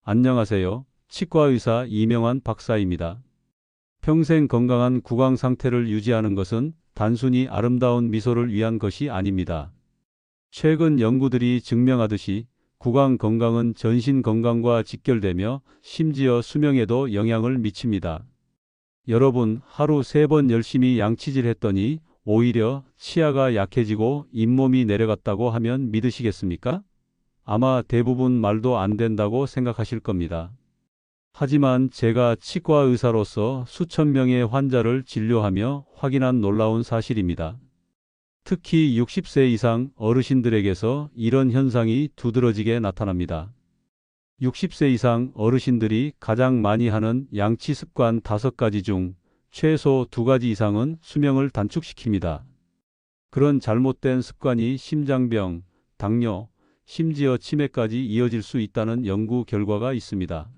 안녕하세요. 치과의사 이명환 박사입니다. 평생 건강한 구강 상태를 유지하는 것은 단순히 아름다운 미소를 위한 것이 아닙니다. 최근 연구들이 증명하듯이 구강 건강은 전신 건강과 직결되며 심지어 수명에도 영향을 미칩니다. 여러분, 하루 3번 열심히 양치질 했더니 오히려 치아가 약해지고 잇몸이 내려갔다고 하면 믿으시겠습니까? 아마 대부분 말도 안 된다고 생각하실 겁니다. 하지만 제가 치과 의사로서 수천 명의 환자를 진료하며 확인한 놀라운 사실입니다. 특히 60세 이상 어르신들에게서 이런 현상이 두드러지게 나타납니다. 60세 이상 어르신들이 가장 많이 하는 양치 습관 5가지 중 최소 2가지 이상은 수명을 단축시킵니다. 그런 잘못된 습관이 심장병, 당뇨, 심지어 치매까지 이어질 수 있다는 연구 결과가 있습니다.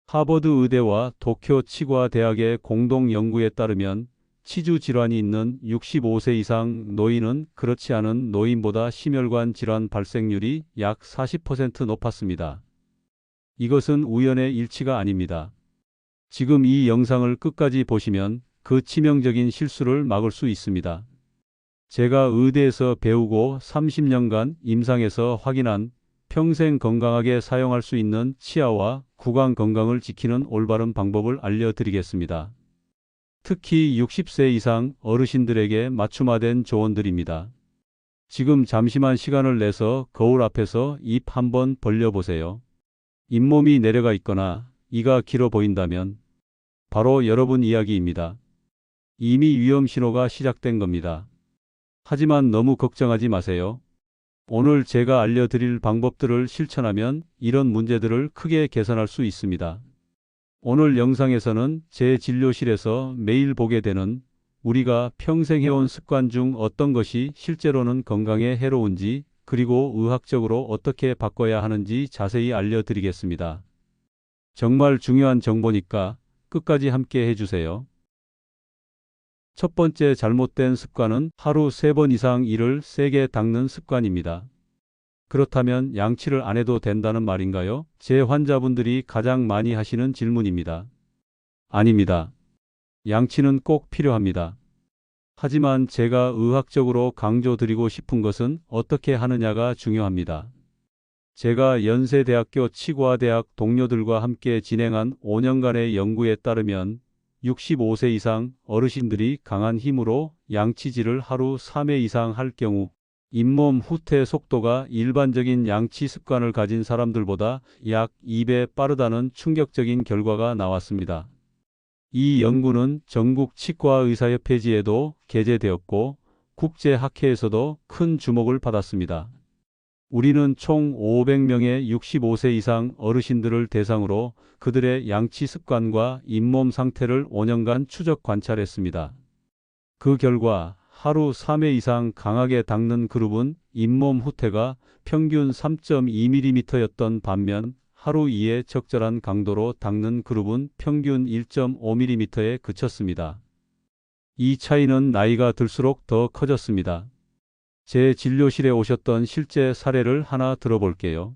하버드 의대와 도쿄 치과 대학의 공동 연구에 따르면 치주 질환이 있는 65세 이상 노인은 그렇지 않은 노인보다 심혈관 질환 발생률이 약 40% 높았습니다. 이것은 우연의 일치가 아닙니다. 지금 이 영상을 끝까지 보시면 그 치명적인 실수를 막을 수 있습니다. 제가 의대에서 배우고 30년간 임상에서 확인한 평생 건강하게 사용할 수 있는 치아와 구강 건강을 지키는 올바른 방법을 알려드리겠습니다. 특히 60세 이상 어르신들에게 맞춤화된 조언들입니다. 지금 잠시만 시간을 내서 거울 앞에서 입 한번 벌려보세요. 잇몸이 내려가 있거나 이가 길어 보인다면 바로 여러분 이야기입니다. 이미 위험 신호가 시작된 겁니다. 하지만 너무 걱정하지 마세요. 오늘 제가 알려드릴 방법들을 실천하면 이런 문제들을 크게 개선할 수 있습니다. 오늘 영상에서는 제 진료실에서 매일 보게 되는 우리가 평생 해온 습관 중 어떤 것이 실제로는 건강에 해로운지 그리고 의학적으로 어떻게 바꿔야 하는지 자세히 알려드리겠습니다. 정말 중요한 정보니까 끝까지 함께 해주세요. 첫 번째 잘못된 습관은 하루 3번 이상 이를 세게 닦는 습관입니다. 그렇다면 양치를 안 해도 된다는 말인가요? 제 환자분들이 가장 많이 하시는 질문입니다. 아닙니다. 양치는 꼭 필요합니다. 하지만 제가 의학적으로 강조드리고 싶은 것은 어떻게 하느냐가 중요합니다. 제가 연세대학교 치과대학 동료들과 함께 진행한 5년간의 연구에 따르면 65세 이상 어르신들이 강한 힘으로 양치질을 하루 3회 이상 할 경우 잇몸 후퇴 속도가 일반적인 양치 습관을 가진 사람들보다 약 2배 빠르다는 충격적인 결과가 나왔습니다. 이 연구는 전국 치과의사협회지에도 게재되었고 국제학회에서도 큰 주목을 받았습니다. 우리는 총 500명의 65세 이상 어르신들을 대상으로 그들의 양치 습관과 잇몸 상태를 5년간 추적 관찰했습니다. 그 결과 하루 3회 이상 강하게 닦는 그룹은 잇몸 후퇴가 평균 3.2mm였던 반면 하루 2회 적절한 강도로 닦는 그룹은 평균 1.5mm에 그쳤습니다. 이 차이는 나이가 들수록 더 커졌습니다. 제 진료실에 오셨던 실제 사례를 하나 들어볼게요.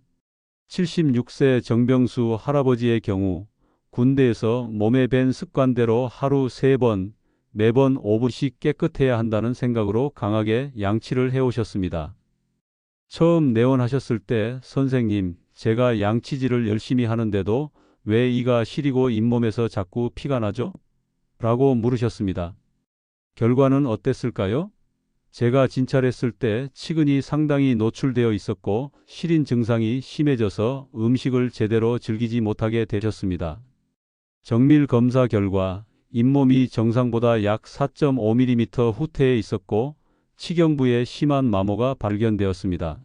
76세 정병수 할아버지의 경우 군대에서 몸에 밴 습관대로 하루 3번, 매번 5분씩 깨끗해야 한다는 생각으로 강하게 양치를 해오셨습니다. 처음 내원하셨을 때 선생님, 제가 양치질을 열심히 하는데도 왜 이가 시리고 잇몸에서 자꾸 피가 나죠? 라고 물으셨습니다. 결과는 어땠을까요? 제가 진찰했을 때 치근이 상당히 노출되어 있었고 시린 증상이 심해져서 음식을 제대로 즐기지 못하게 되셨습니다. 정밀 검사 결과 잇몸이 정상보다 약 4.5mm 후퇴해 있었고 치경부에 심한 마모가 발견되었습니다.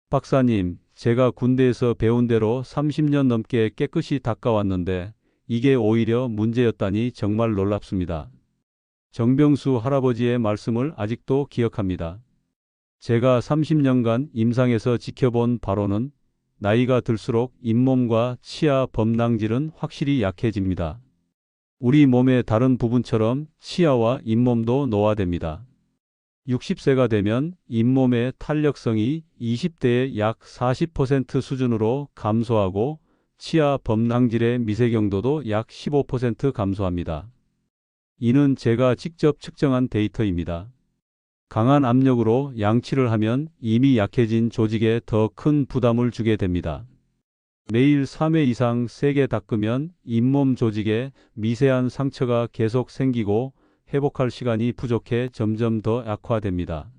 박사님, 제가 군대에서 배운 대로 30년 넘게 깨끗이 닦아왔는데 이게 오히려 문제였다니 정말 놀랍습니다. 정병수 할아버지의 말씀을 아직도 기억합니다. 제가 30년간 임상에서 지켜본 바로는 나이가 들수록 잇몸과 치아 범랑질은 확실히 약해집니다. 우리 몸의 다른 부분처럼 치아와 잇몸도 노화됩니다. 60세가 되면 잇몸의 탄력성이 20대의 약 40% 수준으로 감소하고 치아 범랑질의 미세경도도 약 15% 감소합니다. 이는 제가 직접 측정한 데이터입니다. 강한 압력으로 양치를 하면 이미 약해진 조직에 더 큰 부담을 주게 됩니다. 매일 3회 이상 세게 닦으면 잇몸 조직에 미세한 상처가 계속 생기고 회복할 시간이 부족해 점점 더 악화됩니다.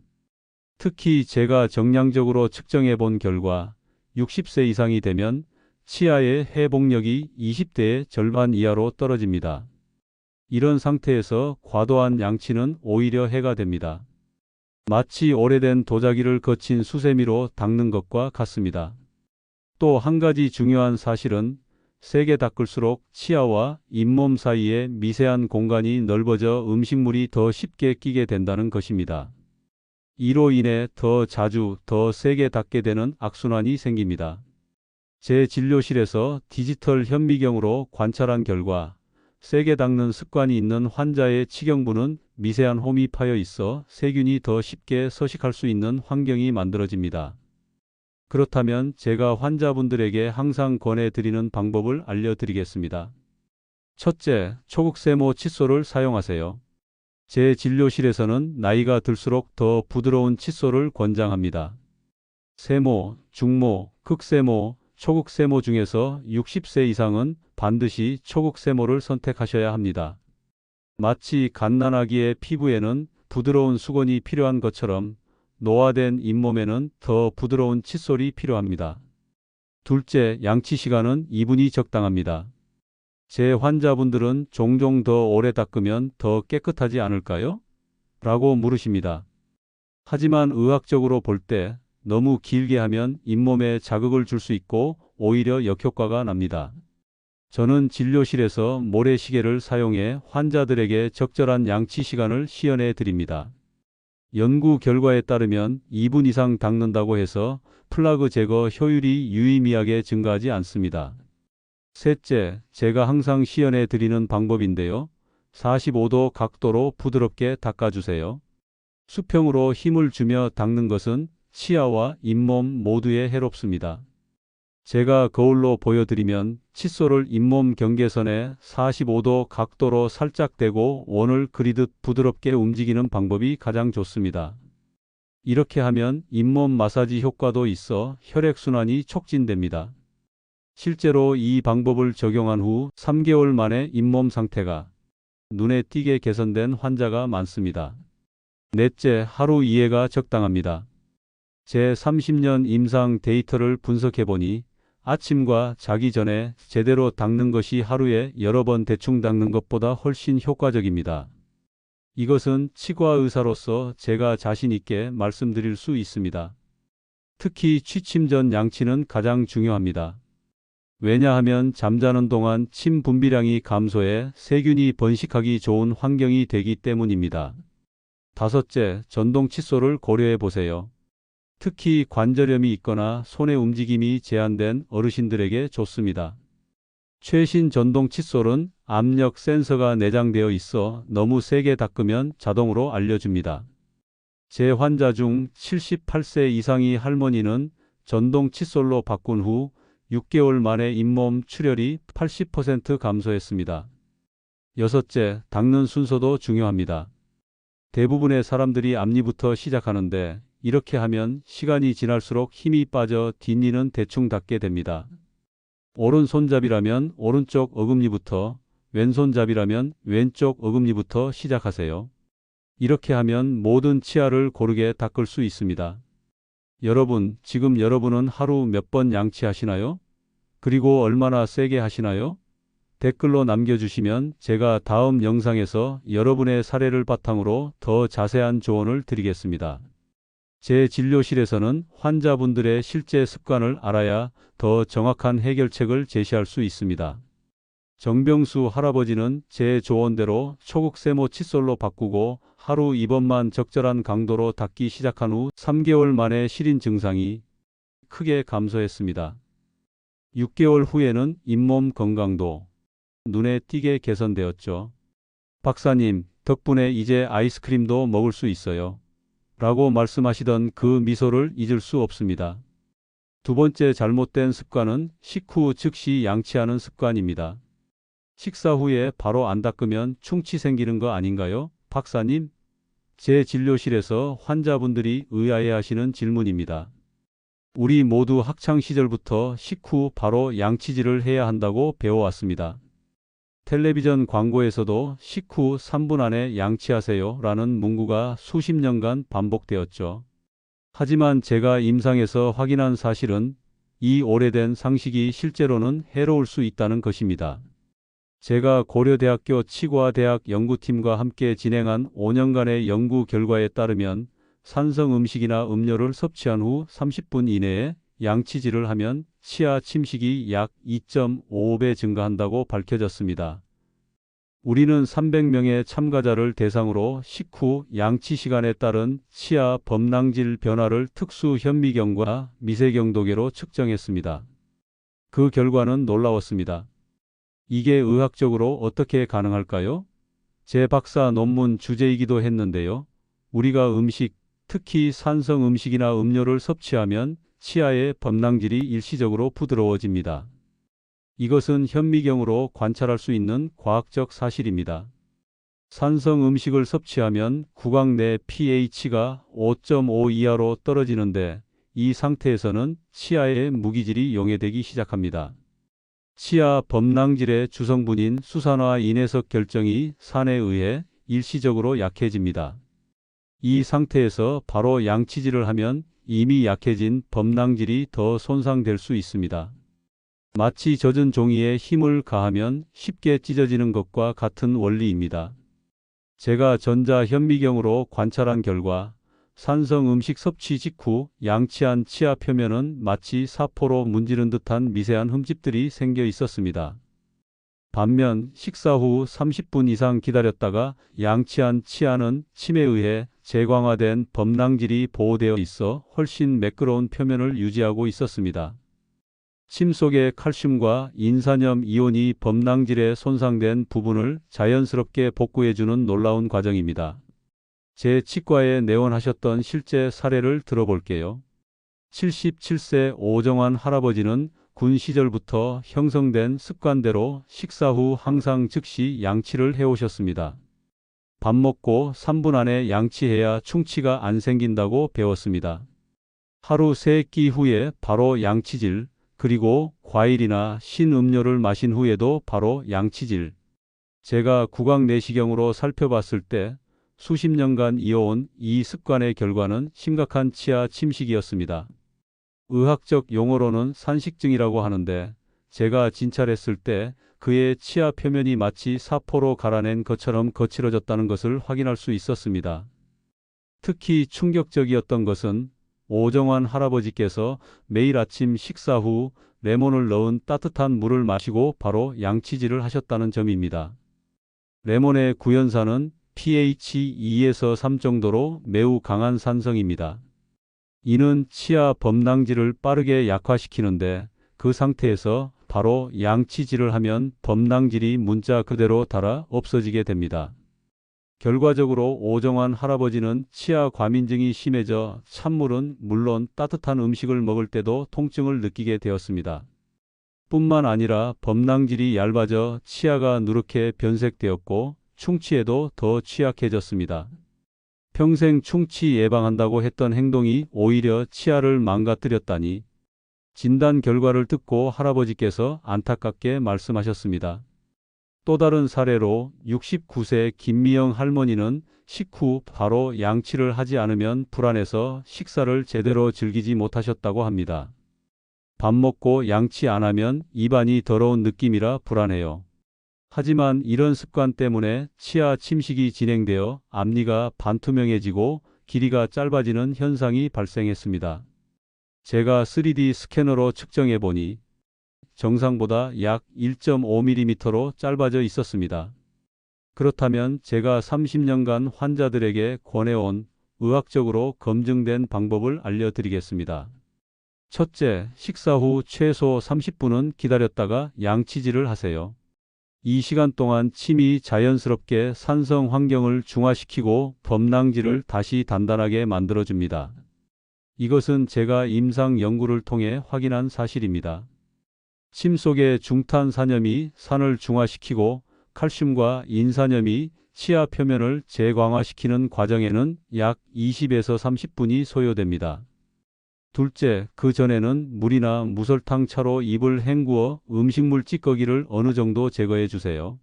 특히 제가 정량적으로 측정해 본 결과 60세 이상이 되면 치아의 회복력이 20대의 절반 이하로 떨어집니다. 이런 상태에서 과도한 양치는 오히려 해가 됩니다. 마치 오래된 도자기를 거친 수세미로 닦는 것과 같습니다. 또 한 가지 중요한 사실은 세게 닦을수록 치아와 잇몸 사이에 미세한 공간이 넓어져 음식물이 더 쉽게 끼게 된다는 것입니다. 이로 인해 더 자주, 더 세게 닦게 되는 악순환이 생깁니다. 제 진료실에서 디지털 현미경으로 관찰한 결과 세게 닦는 습관이 있는 환자의 치경부는 미세한 홈이 파여 있어 세균이 더 쉽게 서식할 수 있는 환경이 만들어집니다. 그렇다면 제가 환자분들에게 항상 권해드리는 방법을 알려드리겠습니다. 첫째, 초극세모 칫솔을 사용하세요. 제 진료실에서는 나이가 들수록 더 부드러운 칫솔을 권장합니다. 세모, 중모, 극세모, 초극세모 중에서 60세 이상은 반드시 초극세모를 선택하셔야 합니다. 마치 갓난아기의 피부에는 부드러운 수건이 필요한 것처럼 노화된 잇몸에는 더 부드러운 칫솔이 필요합니다. 둘째, 양치 시간은 2분이 적당합니다. 제 환자분들은 종종 더 오래 닦으면 더 깨끗하지 않을까요? 라고 물으십니다. 하지만 의학적으로 볼 때 너무 길게 하면 잇몸에 자극을 줄 수 있고 오히려 역효과가 납니다. 저는 진료실에서 모래시계를 사용해 환자들에게 적절한 양치 시간을 시연해 드립니다. 연구 결과에 따르면 2분 이상 닦는다고 해서 플라그 제거 효율이 유의미하게 증가하지 않습니다. 셋째, 제가 항상 시연해 드리는 방법인데요. 45도 각도로 부드럽게 닦아주세요. 수평으로 힘을 주며 닦는 것은 치아와 잇몸 모두에 해롭습니다. 제가 거울로 보여드리면 칫솔을 잇몸 경계선에 45도 각도로 살짝 대고 원을 그리듯 부드럽게 움직이는 방법이 가장 좋습니다. 이렇게 하면 잇몸 마사지 효과도 있어 혈액순환이 촉진됩니다. 실제로 이 방법을 적용한 후 3개월 만에 잇몸 상태가 눈에 띄게 개선된 환자가 많습니다. 넷째, 하루 2회가 적당합니다. 제 30년 임상 데이터를 분석해보니 아침과 자기 전에 제대로 닦는 것이 하루에 여러 번 대충 닦는 것보다 훨씬 효과적입니다. 이것은 치과 의사로서 제가 자신 있게 말씀드릴 수 있습니다. 특히 취침 전 양치는 가장 중요합니다. 왜냐하면 잠자는 동안 침 분비량이 감소해 세균이 번식하기 좋은 환경이 되기 때문입니다. 다섯째, 전동 칫솔을 고려해 보세요. 특히 관절염이 있거나 손의 움직임이 제한된 어르신들에게 좋습니다. 최신 전동 칫솔은 압력 센서가 내장되어 있어 너무 세게 닦으면 자동으로 알려줍니다. 제 환자 중 78세 이상의 할머니는 전동 칫솔로 바꾼 후 6개월 만에 잇몸 출혈이 80% 감소했습니다. 여섯째, 닦는 순서도 중요합니다. 대부분의 사람들이 앞니부터 시작하는데 이렇게 하면 시간이 지날수록 힘이 빠져 뒷니는 대충 닦게 됩니다. 오른손잡이라면 오른쪽 어금니부터, 왼손잡이라면 왼쪽 어금니부터 시작하세요. 이렇게 하면 모든 치아를 고르게 닦을 수 있습니다. 여러분, 지금 여러분은 하루 몇 번 양치하시나요? 그리고 얼마나 세게 하시나요? 댓글로 남겨주시면 제가 다음 영상에서 여러분의 사례를 바탕으로 더 자세한 조언을 드리겠습니다. 제 진료실에서는 환자분들의 실제 습관을 알아야 더 정확한 해결책을 제시할 수 있습니다. 정병수 할아버지는 제 조언대로 초극세모 칫솔로 바꾸고 하루 2번만 적절한 강도로 닦기 시작한 후 3개월 만에 시린 증상이 크게 감소했습니다. 6개월 후에는 잇몸 건강도 눈에 띄게 개선되었죠. 박사님, 덕분에 이제 아이스크림도 먹을 수 있어요. 라고 말씀하시던 그 미소를 잊을 수 없습니다. 두 번째 잘못된 습관은 식후 즉시 양치하는 습관입니다. 식사 후에 바로 안 닦으면 충치 생기는 거 아닌가요? 박사님, 제 진료실에서 환자분들이 의아해하시는 질문입니다. 우리 모두 학창 시절부터 식후 바로 양치질을 해야 한다고 배워왔습니다. 텔레비전 광고에서도 식후 3분 안에 양치하세요 라는 문구가 수십 년간 반복되었죠. 하지만 제가 임상에서 확인한 사실은 이 오래된 상식이 실제로는 해로울 수 있다는 것입니다. 제가 고려대학교 치과대학 연구팀과 함께 진행한 5년간의 연구 결과에 따르면 산성 음식이나 음료를 섭취한 후 30분 이내에 양치질을 하면 치아 침식이 약 2.55배 증가한다고 밝혀졌습니다. 우리는 300명의 참가자를 대상으로 식후 양치 시간에 따른 치아 범랑질 변화를 특수 현미경과 미세경도계로 측정했습니다. 그 결과는 놀라웠습니다. 이게 의학적으로 어떻게 가능할까요? 제 박사 논문 주제이기도 했는데요. 우리가 음식, 특히 산성 음식이나 음료를 섭취하면 치아의 범랑질이 일시적으로 부드러워집니다. 이것은 현미경으로 관찰할 수 있는 과학적 사실입니다. 산성 음식을 섭취하면 구강 내 pH가 5.5 이하로 떨어지는데 이 상태에서는 치아의 무기질이 용해되기 시작합니다. 치아 범랑질의 주성분인 수산화 인해석 결정이 산에 의해 일시적으로 약해집니다. 이 상태에서 바로 양치질을 하면 이미 약해진 범랑질이 더 손상될 수 있습니다. 마치 젖은 종이에 힘을 가하면 쉽게 찢어지는 것과 같은 원리입니다. 제가 전자현미경으로 관찰한 결과 산성 음식 섭취 직후 양치한 치아 표면은 마치 사포로 문지른 듯한 미세한 흠집들이 생겨 있었습니다. 반면 식사 후 30분 이상 기다렸다가 양치한 치아는 침에 의해 재광화된 범랑질이 보호되어 있어 훨씬 매끄러운 표면을 유지하고 있었습니다. 침 속의 칼슘과 인산염 이온이 범랑질에 손상된 부분을 자연스럽게 복구해주는 놀라운 과정입니다. 제 치과에 내원하셨던 실제 사례를 들어볼게요. 77세 오정환 할아버지는 군 시절부터 형성된 습관대로 식사 후 항상 즉시 양치를 해오셨습니다. 밥 먹고 3분 안에 양치해야 충치가 안 생긴다고 배웠습니다. 하루 3끼 후에 바로 양치질, 그리고 과일이나 신음료를 마신 후에도 바로 양치질. 제가 구강 내시경으로 살펴봤을 때 수십 년간 이어온 이 습관의 결과는 심각한 치아 침식이었습니다. 의학적 용어로는 산식증이라고 하는데 제가 진찰했을 때 그의 치아 표면이 마치 사포로 갈아낸 것처럼 거칠어졌다는 것을 확인할 수 있었습니다. 특히 충격적이었던 것은 오정환 할아버지께서 매일 아침 식사 후 레몬을 넣은 따뜻한 물을 마시고 바로 양치질을 하셨다는 점입니다. 레몬의 구연산은 pH 2에서 3 정도로 매우 강한 산성입니다. 이는 치아 범랑질을 빠르게 약화시키는데 그 상태에서 바로 양치질을 하면 범랑질이 문자 그대로 닳아 없어지게 됩니다. 결과적으로 오정환 할아버지는 치아 과민증이 심해져 찬물은 물론 따뜻한 음식을 먹을 때도 통증을 느끼게 되었습니다. 뿐만 아니라 범랑질이 얇아져 치아가 누렇게 변색되었고 충치에도 더 취약해졌습니다. 평생 충치 예방한다고 했던 행동이 오히려 치아를 망가뜨렸다니. 진단 결과를 듣고 할아버지께서 안타깝게 말씀하셨습니다. 또 다른 사례로 69세 김미영 할머니는 식후 바로 양치를 하지 않으면 불안해서 식사를 제대로 즐기지 못하셨다고 합니다. 밥 먹고 양치 안 하면 입안이 더러운 느낌이라 불안해요. 하지만 이런 습관 때문에 치아 침식이 진행되어 앞니가 반투명해지고 길이가 짧아지는 현상이 발생했습니다. 제가 3D 스캐너로 측정해 보니 정상보다 약 1.5mm로 짧아져 있었습니다. 그렇다면 제가 30년간 환자들에게 권해온 의학적으로 검증된 방법을 알려드리겠습니다. 첫째, 식사 후 최소 30분은 기다렸다가 양치질을 하세요. 이 시간 동안 침이 자연스럽게 산성 환경을 중화시키고 범랑질을 다시 단단하게 만들어줍니다. 이것은 제가 임상 연구를 통해 확인한 사실입니다. 침 속의 중탄산염이 산을 중화시키고 칼슘과 인산염이 치아 표면을 재광화시키는 과정에는 약 20에서 30분이 소요됩니다. 둘째, 그 전에는 물이나 무설탕 차로 입을 헹구어 음식물 찌꺼기를 어느 정도 제거해 주세요.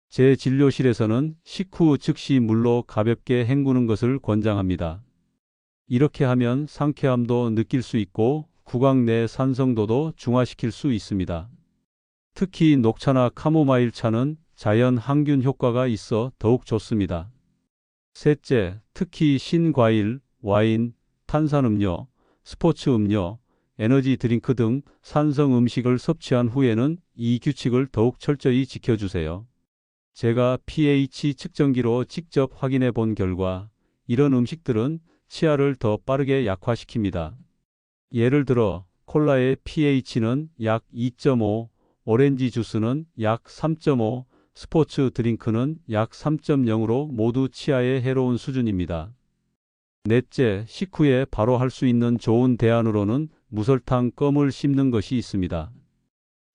제 진료실에서는 식후 즉시 물로 가볍게 헹구는 것을 권장합니다. 이렇게 하면 상쾌함도 느낄 수 있고 구강 내 산성도도 중화시킬 수 있습니다. 특히 녹차나 카모마일 차는 자연 항균 효과가 있어 더욱 좋습니다. 셋째, 특히 신과일, 와인, 탄산음료, 스포츠 음료, 에너지 드링크 등 산성 음식을 섭취한 후에는 이 규칙을 더욱 철저히 지켜주세요. 제가 pH 측정기로 직접 확인해 본 결과 이런 음식들은 치아를 더 빠르게 약화시킵니다. 예를 들어 콜라의 pH는 약 2.5, 오렌지 주스는 약 3.5, 스포츠 드링크는 약 3.0으로 모두 치아에 해로운 수준입니다. 넷째, 식후에 바로 할 수 있는 좋은 대안으로는 무설탕 껌을 씹는 것이 있습니다.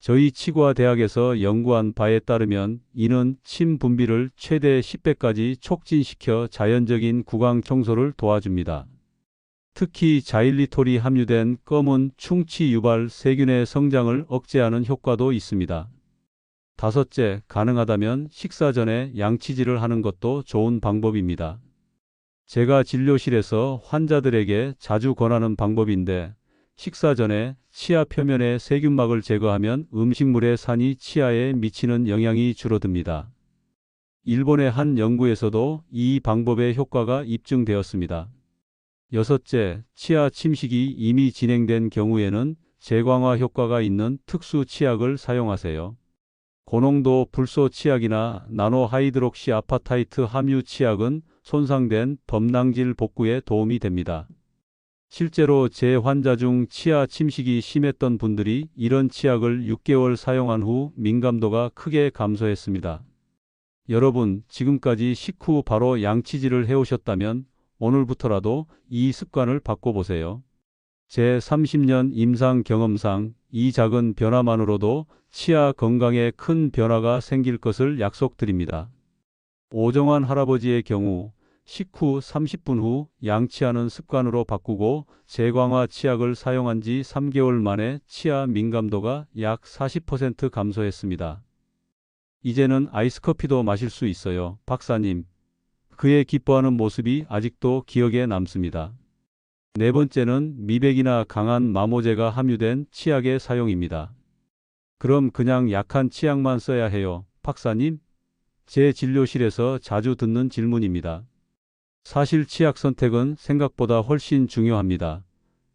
저희 치과대학에서 연구한 바에 따르면 이는 침 분비를 최대 10배까지 촉진시켜 자연적인 구강 청소를 도와줍니다. 특히 자일리톨이 함유된 껌은 충치 유발 세균의 성장을 억제하는 효과도 있습니다. 다섯째, 가능하다면 식사 전에 양치질을 하는 것도 좋은 방법입니다. 제가 진료실에서 환자들에게 자주 권하는 방법인데 식사 전에 치아 표면의 세균막을 제거하면 음식물의 산이 치아에 미치는 영향이 줄어듭니다. 일본의 한 연구에서도 이 방법의 효과가 입증되었습니다. 여섯째, 치아 침식이 이미 진행된 경우에는 재광화 효과가 있는 특수 치약을 사용하세요. 고농도 불소 치약이나 나노 하이드록시 아파타이트 함유 치약은 손상된 범낭질 복구에 도움이 됩니다. 실제로 제 환자 중 치아 침식이 심했던 분들이 이런 치약을 6개월 사용한 후 민감도가 크게 감소했습니다. 여러분, 지금까지 식후 바로 양치질을 해오셨다면 오늘부터라도 이 습관을 바꿔보세요. 제 30년 임상 경험상 이 작은 변화만으로도 치아 건강에 큰 변화가 생길 것을 약속드립니다. 오정환 할아버지의 경우 식후 30분 후 양치하는 습관으로 바꾸고 재광화 치약을 사용한 지 3개월 만에 치아 민감도가 약 40% 감소했습니다. 이제는 아이스커피도 마실 수 있어요. 박사님, 그의 기뻐하는 모습이 아직도 기억에 남습니다. 네 번째는 미백이나 강한 마모제가 함유된 치약의 사용입니다. 그럼 그냥 약한 치약만 써야 해요, 박사님? 제 진료실에서 자주 듣는 질문입니다. 사실 치약 선택은 생각보다 훨씬 중요합니다.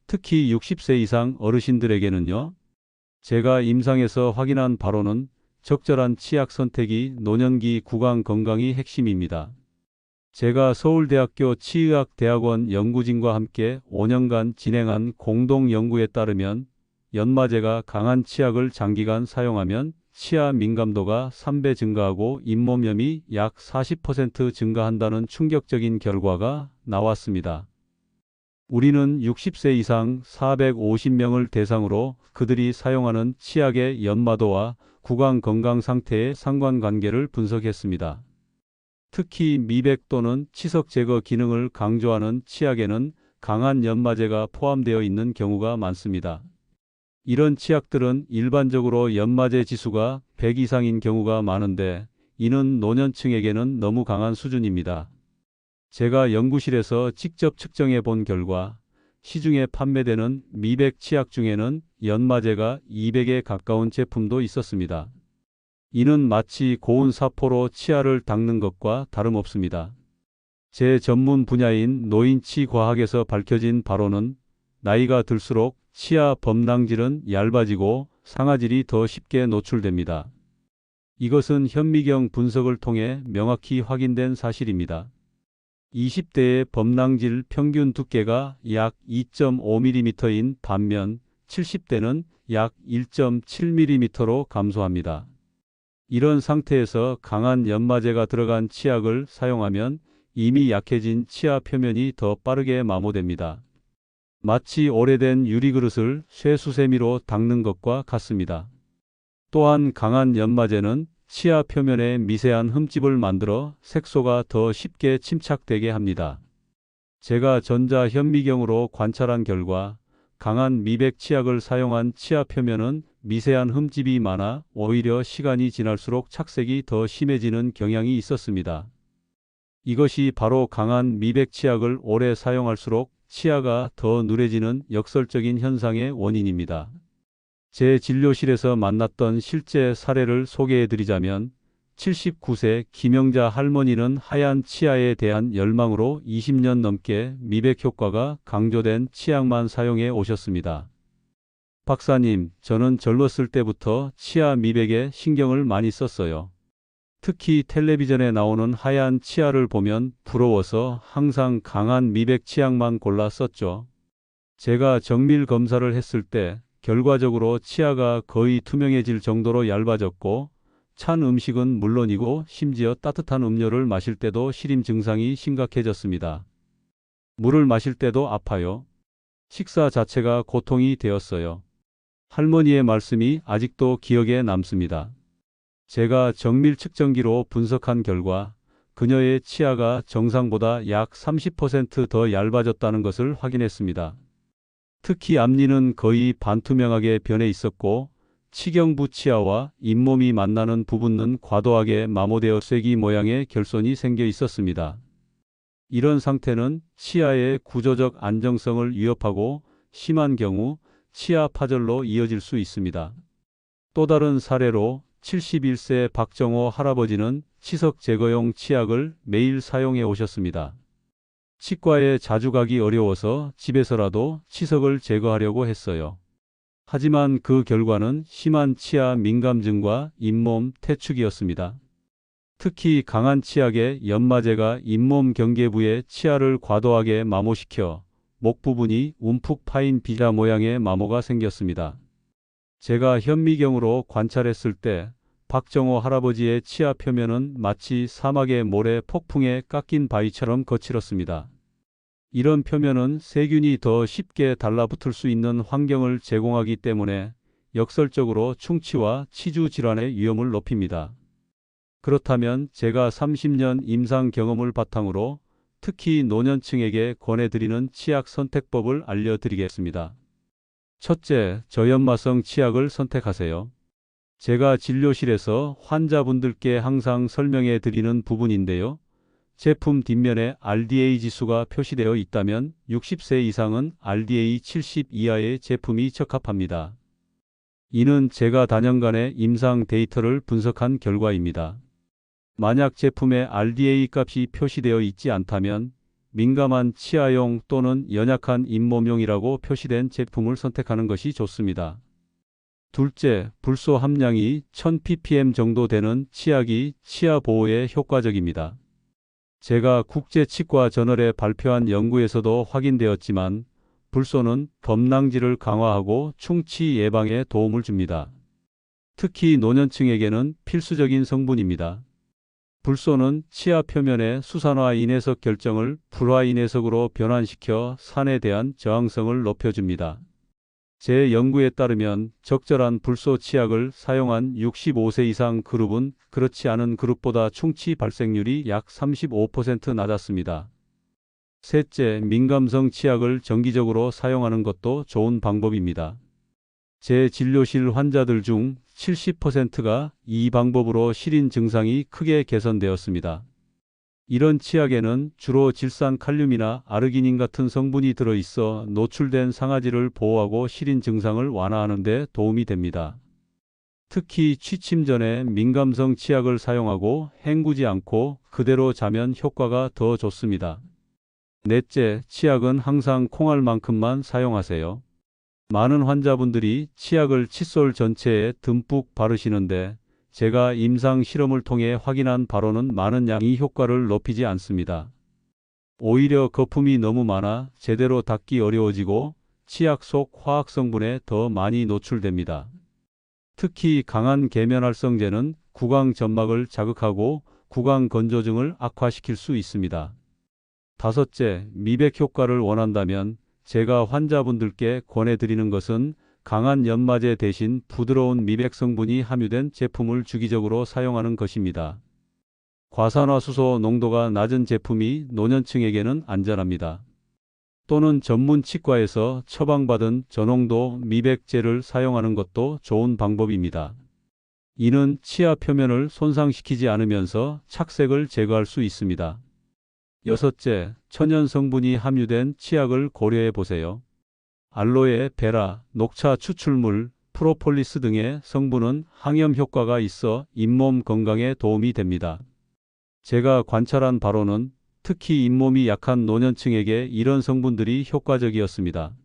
특히 60세 이상 어르신들에게는요. 제가 임상에서 확인한 바로는 적절한 치약 선택이 노년기 구강 건강이 핵심입니다. 제가 서울대학교 치의학대학원 연구진과 함께 5년간 진행한 공동 연구에 따르면 연마제가 강한 치약을 장기간 사용하면 치아 민감도가 3배 증가하고 잇몸염이 약 40% 증가한다는 충격적인 결과가 나왔습니다. 우리는 60세 이상 450명을 대상으로 그들이 사용하는 치약의 연마도와 구강 건강 상태의 상관관계를 분석했습니다. 특히 미백 또는 치석 제거 기능을 강조하는 치약에는 강한 연마제가 포함되어 있는 경우가 많습니다. 이런 치약들은 일반적으로 연마제 지수가 100 이상인 경우가 많은데 이는 노년층에게는 너무 강한 수준입니다. 제가 연구실에서 직접 측정해 본 결과 시중에 판매되는 미백 치약 중에는 연마제가 200에 가까운 제품도 있었습니다. 이는 마치 고운 사포로 치아를 닦는 것과 다름없습니다. 제 전문 분야인 노인치 과학에서 밝혀진 바로는 나이가 들수록 치아 범낭질은 얇아지고 상아질이 더 쉽게 노출됩니다. 이것은 현미경 분석을 통해 명확히 확인된 사실입니다. 20대의 범낭질 평균 두께가 약 2.5mm인 반면 70대는 약 1.7mm로 감소합니다. 이런 상태에서 강한 연마제가 들어간 치약을 사용하면 이미 약해진 치아 표면이 더 빠르게 마모됩니다. 마치 오래된 유리그릇을 쇠수세미로 닦는 것과 같습니다. 또한 강한 연마제는 치아 표면에 미세한 흠집을 만들어 색소가 더 쉽게 침착되게 합니다. 제가 전자현미경으로 관찰한 결과 강한 미백 치약을 사용한 치아 표면은 미세한 흠집이 많아 오히려 시간이 지날수록 착색이 더 심해지는 경향이 있었습니다. 이것이 바로 강한 미백 치약을 오래 사용할수록 치아가 더 누래지는 역설적인 현상의 원인입니다. 제 진료실에서 만났던 실제 사례를 소개해 드리자면 79세 김영자 할머니는 하얀 치아에 대한 열망으로 20년 넘게 미백 효과가 강조된 치약만 사용해 오셨습니다. 박사님, 저는 젊었을 때부터 치아 미백에 신경을 많이 썼어요. 특히 텔레비전에 나오는 하얀 치아를 보면 부러워서 항상 강한 미백 치약만 골라 썼죠. 제가 정밀 검사를 했을 때 결과적으로 치아가 거의 투명해질 정도로 얇아졌고 찬 음식은 물론이고 심지어 따뜻한 음료를 마실 때도 시림 증상이 심각해졌습니다. 물을 마실 때도 아파요. 식사 자체가 고통이 되었어요. 할머니의 말씀이 아직도 기억에 남습니다. 제가 정밀 측정기로 분석한 결과 그녀의 치아가 정상보다 약 30% 더 얇아졌다는 것을 확인했습니다. 특히 앞니는 거의 반투명하게 변해 있었고 치경부 치아와 잇몸이 만나는 부분은 과도하게 마모되어 쐐기 모양의 결손이 생겨 있었습니다. 이런 상태는 치아의 구조적 안정성을 위협하고 심한 경우 치아 파절로 이어질 수 있습니다. 또 다른 사례로 71세 박정호 할아버지는 치석 제거용 치약을 매일 사용해 오셨습니다. 치과에 자주 가기 어려워서 집에서라도 치석을 제거하려고 했어요. 하지만 그 결과는 심한 치아 민감증과 잇몸 퇴축이었습니다. 특히 강한 치약의 연마제가 잇몸 경계부의 치아를 과도하게 마모시켜 목 부분이 움푹 파인 비자 모양의 마모가 생겼습니다. 제가 현미경으로 관찰했을 때 박정호 할아버지의 치아 표면은 마치 사막의 모래 폭풍에 깎인 바위처럼 거칠었습니다. 이런 표면은 세균이 더 쉽게 달라붙을 수 있는 환경을 제공하기 때문에 역설적으로 충치와 치주 질환의 위험을 높입니다. 그렇다면 제가 30년 임상 경험을 바탕으로 특히 노년층에게 권해드리는 치약 선택법을 알려드리겠습니다. 첫째, 저연마성 치약을 선택하세요. 제가 진료실에서 환자분들께 항상 설명해 드리는 부분인데요. 제품 뒷면에 RDA 지수가 표시되어 있다면 60세 이상은 RDA 70 이하의 제품이 적합합니다. 이는 제가 다년간의 임상 데이터를 분석한 결과입니다. 만약 제품에 RDA 값이 표시되어 있지 않다면 민감한 치아용 또는 연약한 잇몸용이라고 표시된 제품을 선택하는 것이 좋습니다. 둘째, 불소 함량이 1000ppm 정도 되는 치약이 치아 보호에 효과적입니다. 제가 국제치과 저널에 발표한 연구에서도 확인되었지만 불소는 범랑질을 강화하고 충치 예방에 도움을 줍니다. 특히 노년층에게는 필수적인 성분입니다. 불소는 치아 표면의 수산화 인해석 결정을 불화 인해석으로 변환시켜 산에 대한 저항성을 높여줍니다. 제 연구에 따르면 적절한 불소 치약을 사용한 65세 이상 그룹은 그렇지 않은 그룹보다 충치 발생률이 약 35% 낮았습니다. 셋째, 민감성 치약을 정기적으로 사용하는 것도 좋은 방법입니다. 제 진료실 환자들 중 70%가 이 방법으로 시린 증상이 크게 개선되었습니다. 이런 치약에는 주로 질산칼륨이나 아르기닌 같은 성분이 들어있어 노출된 상아지를 보호하고 시린 증상을 완화하는 데 도움이 됩니다. 특히 취침 전에 민감성 치약을 사용하고 헹구지 않고 그대로 자면 효과가 더 좋습니다. 넷째, 치약은 항상 콩알만큼만 사용하세요. 많은 환자분들이 치약을 칫솔 전체에 듬뿍 바르시는데 제가 임상 실험을 통해 확인한 바로는 많은 양이 효과를 높이지 않습니다. 오히려 거품이 너무 많아 제대로 닦기 어려워지고 치약 속 화학 성분에 더 많이 노출됩니다. 특히 강한 계면활성제는 구강 점막을 자극하고 구강 건조증을 악화시킬 수 있습니다. 다섯째, 미백 효과를 원한다면 제가 환자분들께 권해드리는 것은 강한 연마제 대신 부드러운 미백 성분이 함유된 제품을 주기적으로 사용하는 것입니다. 과산화수소 농도가 낮은 제품이 노년층에게는 안전합니다. 또는 전문 치과에서 처방받은 저농도 미백제를 사용하는 것도 좋은 방법입니다. 이는 치아 표면을 손상시키지 않으면서 착색을 제거할 수 있습니다. 여섯째, 천연 성분이 함유된 치약을 고려해 보세요. 알로에 베라, 녹차 추출물, 프로폴리스 등의 성분은 항염 효과가 있어 잇몸 건강에 도움이 됩니다. 제가 관찰한 바로는 특히 잇몸이 약한 노년층에게 이런 성분들이 효과적이었습니다.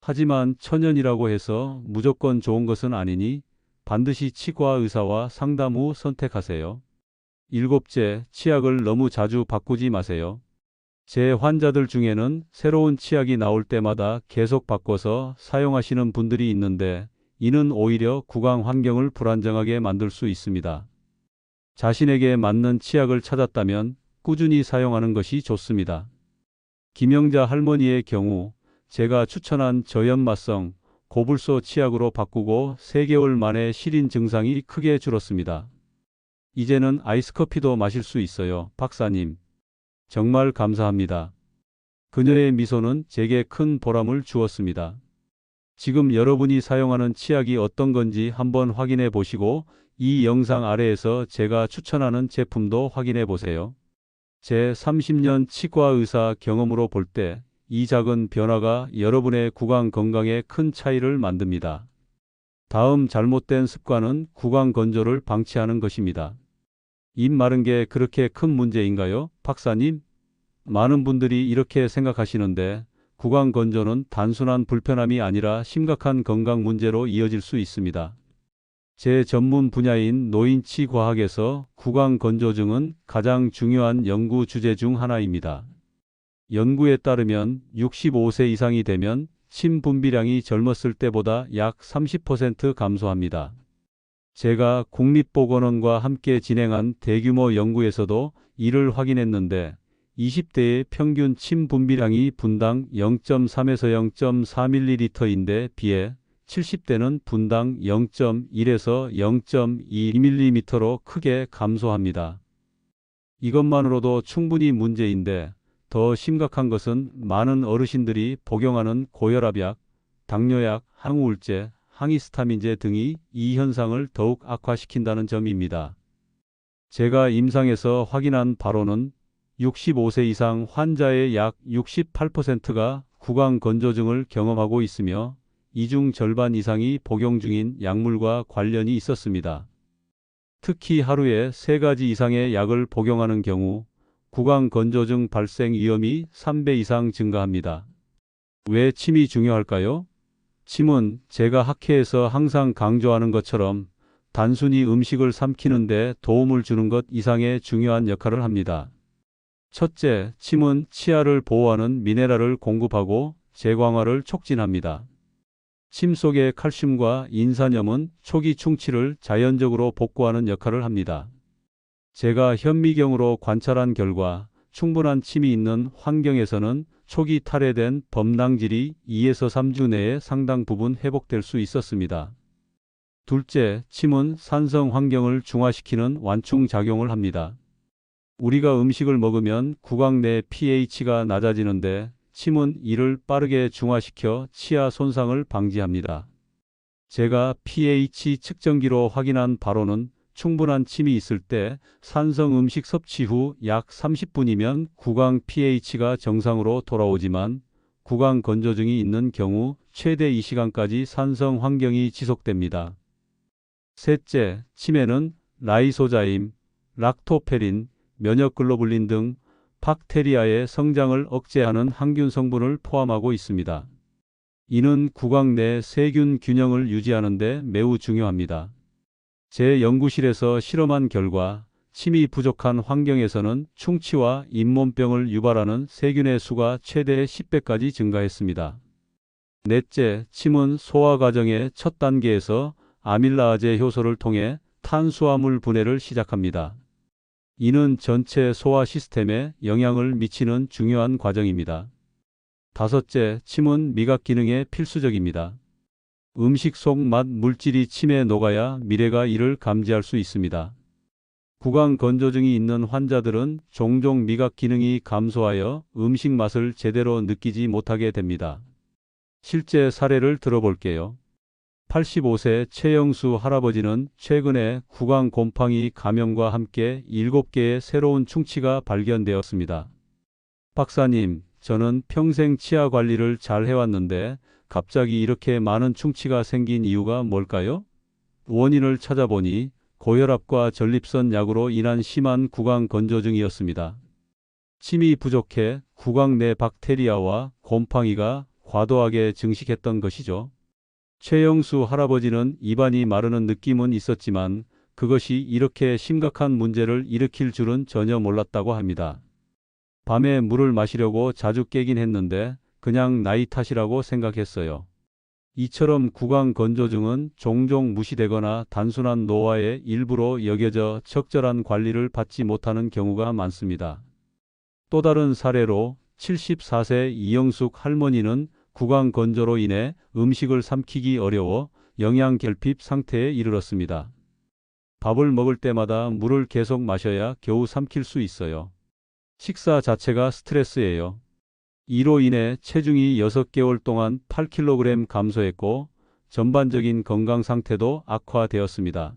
하지만 천연이라고 해서 무조건 좋은 것은 아니니 반드시 치과 의사와 상담 후 선택하세요. 일곱째, 치약을 너무 자주 바꾸지 마세요. 제 환자들 중에는 새로운 치약이 나올 때마다 계속 바꿔서 사용하시는 분들이 있는데 이는 오히려 구강 환경을 불안정하게 만들 수 있습니다. 자신에게 맞는 치약을 찾았다면 꾸준히 사용하는 것이 좋습니다. 김영자 할머니의 경우 제가 추천한 저연마성 고불소 치약으로 바꾸고 3개월 만에 시린 증상이 크게 줄었습니다. 이제는 아이스커피도 마실 수 있어요. 박사님, 정말 감사합니다. 그녀의 미소는 제게 큰 보람을 주었습니다. 지금 여러분이 사용하는 치약이 어떤 건지 한번 확인해 보시고 이 영상 아래에서 제가 추천하는 제품도 확인해 보세요. 제 30년 치과 의사 경험으로 볼 때 이 작은 변화가 여러분의 구강 건강에 큰 차이를 만듭니다. 다음 잘못된 습관은 구강 건조를 방치하는 것입니다. 입 마른 게 그렇게 큰 문제인가요, 박사님? 많은 분들이 이렇게 생각하시는데 구강 건조는 단순한 불편함이 아니라 심각한 건강 문제로 이어질 수 있습니다. 제 전문 분야인 노인치과학에서 구강 건조증은 가장 중요한 연구 주제 중 하나입니다. 연구에 따르면 65세 이상이 되면 침 분비량이 젊었을 때보다 약 30% 감소합니다. 제가 국립보건원과 함께 진행한 대규모 연구에서도 이를 확인했는데 20대의 평균 침 분비량이 분당 0.3에서 0.4ml인데 비해 70대는 분당 0.1에서 0.2ml로 크게 감소합니다. 이것만으로도 충분히 문제인데 더 심각한 것은 많은 어르신들이 복용하는 고혈압약, 당뇨약, 항우울제, 항히스타민제 등이 이 현상을 더욱 악화시킨다는 점입니다. 제가 임상에서 확인한 바로는 65세 이상 환자의 약 68%가 구강 건조증을 경험하고 있으며 이 중 절반 이상이 복용 중인 약물과 관련이 있었습니다. 특히 하루에 3가지 이상의 약을 복용하는 경우 구강 건조증 발생 위험이 3배 이상 증가합니다. 왜 침이 중요할까요? 침은 제가 학회에서 항상 강조하는 것처럼 단순히 음식을 삼키는 데 도움을 주는 것 이상의 중요한 역할을 합니다. 첫째, 침은 치아를 보호하는 미네랄을 공급하고 재광화를 촉진합니다. 침 속의 칼슘과 인산염은 초기 충치를 자연적으로 복구하는 역할을 합니다. 제가 현미경으로 관찰한 결과 충분한 침이 있는 환경에서는 초기 탈해된 범낭질이 2에서 3주 내에 상당 부분 회복될 수 있었습니다. 둘째, 침은 산성 환경을 중화시키는 완충 작용을 합니다. 우리가 음식을 먹으면 구강 내 pH가 낮아지는데 침은 이를 빠르게 중화시켜 치아 손상을 방지합니다. 제가 pH 측정기로 확인한 바로는 충분한 침이 있을 때 산성 음식 섭취 후 약 30분이면 구강 pH가 정상으로 돌아오지만 구강 건조증이 있는 경우 최대 2시간까지 산성 환경이 지속됩니다. 셋째, 침에는 라이소자임, 락토페린, 면역글로불린 등 박테리아의 성장을 억제하는 항균 성분을 포함하고 있습니다. 이는 구강 내 세균 균형을 유지하는 데 매우 중요합니다. 제 연구실에서 실험한 결과 침이 부족한 환경에서는 충치와 잇몸병을 유발하는 세균의 수가 최대 10배까지 증가했습니다. 넷째, 침은 소화 과정의 첫 단계에서 아밀라아제 효소를 통해 탄수화물 분해를 시작합니다. 이는 전체 소화 시스템에 영향을 미치는 중요한 과정입니다. 다섯째, 침은 미각 기능에 필수적입니다. 음식 속 맛 물질이 침에 녹아야 미래가 이를 감지할 수 있습니다. 구강 건조증이 있는 환자들은 종종 미각 기능이 감소하여 음식 맛을 제대로 느끼지 못하게 됩니다. 실제 사례를 들어볼게요. 85세 최영수 할아버지는 최근에 구강 곰팡이 감염과 함께 7개의 새로운 충치가 발견되었습니다. 박사님, 저는 평생 치아 관리를 잘 해왔는데 갑자기 이렇게 많은 충치가 생긴 이유가 뭘까요? 원인을 찾아보니 고혈압과 전립선 약으로 인한 심한 구강 건조증이었습니다. 침이 부족해 구강 내 박테리아와 곰팡이가 과도하게 증식했던 것이죠. 최영수 할아버지는 입안이 마르는 느낌은 있었지만 그것이 이렇게 심각한 문제를 일으킬 줄은 전혀 몰랐다고 합니다. 밤에 물을 마시려고 자주 깨긴 했는데 그냥 나이 탓이라고 생각했어요. 이처럼 구강 건조증은 종종 무시되거나 단순한 노화의 일부로 여겨져 적절한 관리를 받지 못하는 경우가 많습니다. 또 다른 사례로 74세 이영숙 할머니는 구강 건조로 인해 음식을 삼키기 어려워 영양 결핍 상태에 이르렀습니다. 밥을 먹을 때마다 물을 계속 마셔야 겨우 삼킬 수 있어요. 식사 자체가 스트레스예요. 이로 인해 체중이 6개월 동안 8kg 감소했고 전반적인 건강 상태도 악화되었습니다.